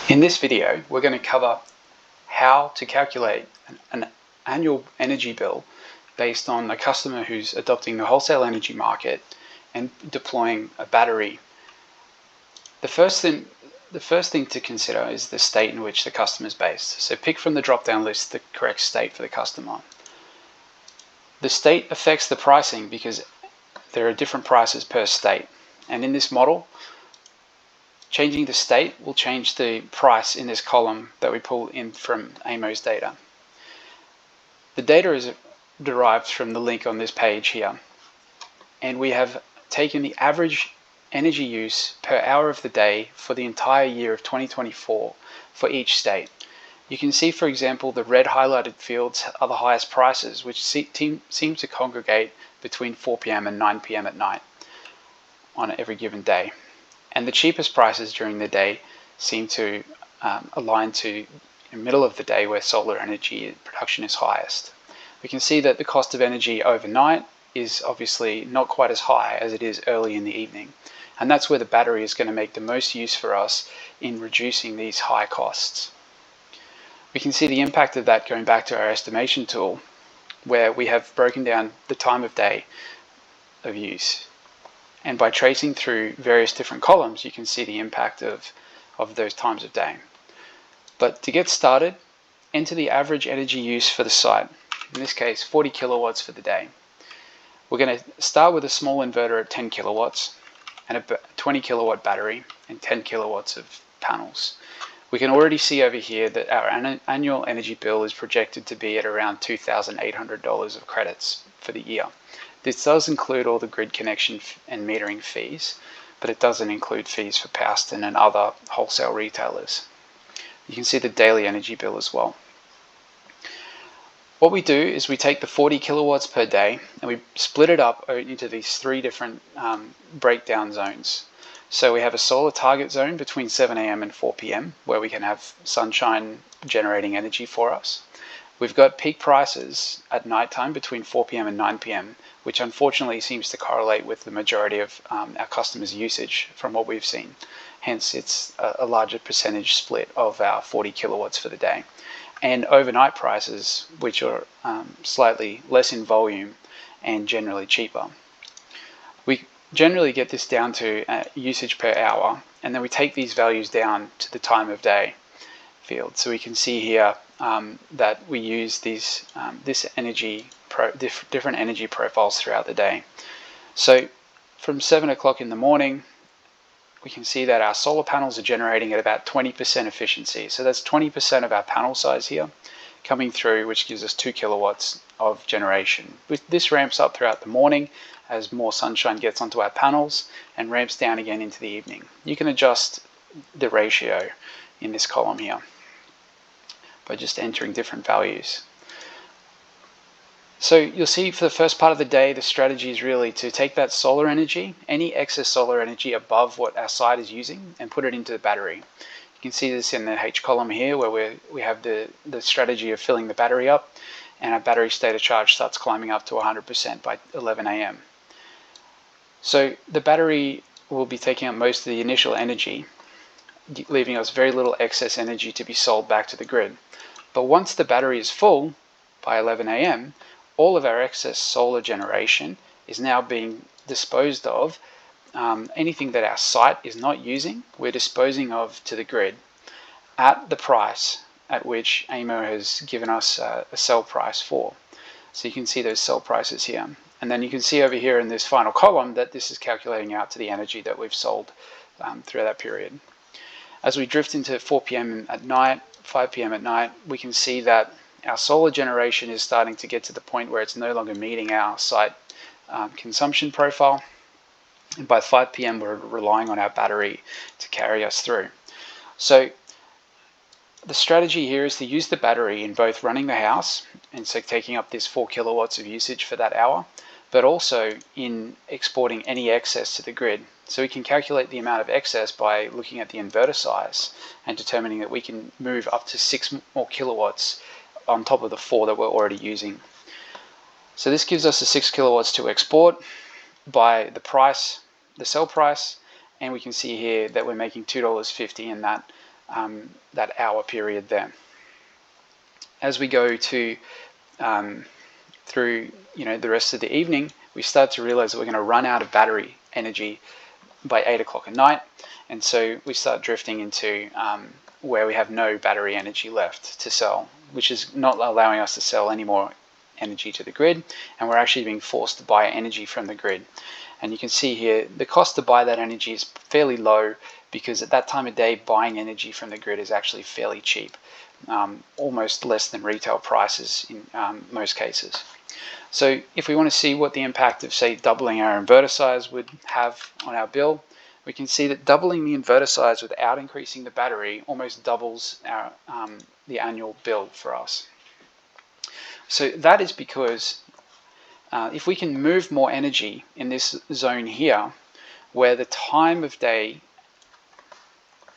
In this video, we're going to cover how to calculate an annual energy bill based on a customer who's adopting the wholesale energy market and deploying a battery. The first thing to consider is the state in which the customer is based. So pick from the drop-down list the correct state for the customer. The state affects the pricing because there are different prices per state. And in this model, changing the state will change the price in this column that we pull in from AEMO's data. The data is derived from the link on this page here, and we have taken the average energy use per hour of the day for the entire year of 2024 for each state. You can see, for example, the red highlighted fields are the highest prices, which seem to congregate between 4 p.m. and 9 p.m. at night on every given day. And the cheapest prices during the day seem to align to the middle of the day where solar energy production is highest. We can see that the cost of energy overnight is obviously not quite as high as it is early in the evening. And that's where the battery is going to make the most use for us in reducing these high costs. We can see the impact of that going back to our estimation tool, where we have broken down the time of day of use. And by tracing through various different columns, you can see the impact of those times of day. But to get started, enter the average energy use for the site. In this case, 40 kilowatts for the day. We're going to start with a small inverter at 10 kilowatts and a 20 kilowatt battery and 10 kilowatts of panels. We can already see over here that our annual energy bill is projected to be at around $2,800 of credits for the year. This does include all the grid connection and metering fees, but it doesn't include fees for Powston and other wholesale retailers. You can see the daily energy bill as well. What we do is we take the 40 kilowatts per day and we split it up into these three different breakdown zones. So we have a solar target zone between 7 a.m. and 4 p.m. where we can have sunshine generating energy for us. We've got peak prices at nighttime between 4 p.m. and 9 p.m., which unfortunately seems to correlate with the majority of our customers' usage from what we've seen. Hence, it's a larger percentage split of our 40 kilowatts for the day. And overnight prices, which are slightly less in volume and generally cheaper. We generally get this down to usage per hour, and then we take these values down to the time of day field. So we can see here that we use these different energy profiles throughout the day. So from 7 o'clock in the morning, we can see that our solar panels are generating at about 20% efficiency. So that's 20% of our panel size here coming through, which gives us 2 kilowatts of generation. This ramps up throughout the morning as more sunshine gets onto our panels and ramps down again into the evening. You can adjust the ratio in this column here by just entering different values. So you'll see for the first part of the day, the strategy is really to take that solar energy, any excess solar energy above what our site is using, and put it into the battery. You can see this in the H column here, where we have the strategy of filling the battery up, and our battery state of charge starts climbing up to 100% by 11 a.m. So the battery will be taking up most of the initial energy, leaving us very little excess energy to be sold back to the grid. But once the battery is full by 11 a.m., all of our excess solar generation is now being disposed of. Anything that our site is not using, we're disposing of to the grid at the price at which AEMO has given us a sell price for. So you can see those sell prices here. And then you can see over here in this final column that this is calculating out to the energy that we've sold through that period. As we drift into 4 p.m. at night, 5 p.m. at night, we can see that our solar generation is starting to get to the point where it's no longer meeting our site consumption profile. And by 5 p.m. we're relying on our battery to carry us through. So the strategy here is to use the battery in both running the house, and so taking up this 4 kilowatts of usage for that hour, but also in exporting any excess to the grid. So we can calculate the amount of excess by looking at the inverter size and determining that we can move up to 6 more kilowatts on top of the 4 that we're already using. So this gives us the 6 kilowatts to export by the sell price, and we can see here that we're making $2.50 in that that hour period there. As we go to through the rest of the evening, we start to realize that we're going to run out of battery energy by 8 o'clock at night, and so we start drifting into where we have no battery energy left to sell, which is not allowing us to sell any more energy to the grid, and we're actually being forced to buy energy from the grid. And you can see here the cost to buy that energy is fairly low, because at that time of day buying energy from the grid is actually fairly cheap, almost less than retail prices in most cases. So if we want to see what the impact of, say, doubling our inverter size would have on our bill, we can see that doubling the inverter size without increasing the battery almost doubles our the annual bill for us. So that is because if we can move more energy in this zone here, where the time of day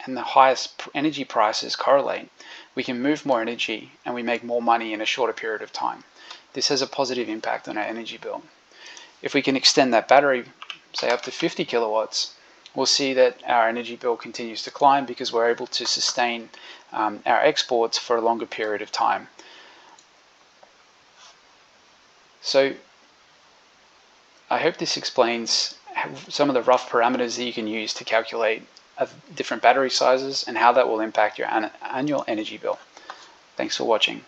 and the highest energy prices correlate, we can move more energy and we make more money in a shorter period of time. This has a positive impact on our energy bill. If we can extend that battery, say up to 50 kilowatts, we'll see that our energy bill continues to climb, because we're able to sustain our exports for a longer period of time. So I hope this explains some of the rough parameters that you can use to calculate different battery sizes and how that will impact your annual energy bill. Thanks for watching.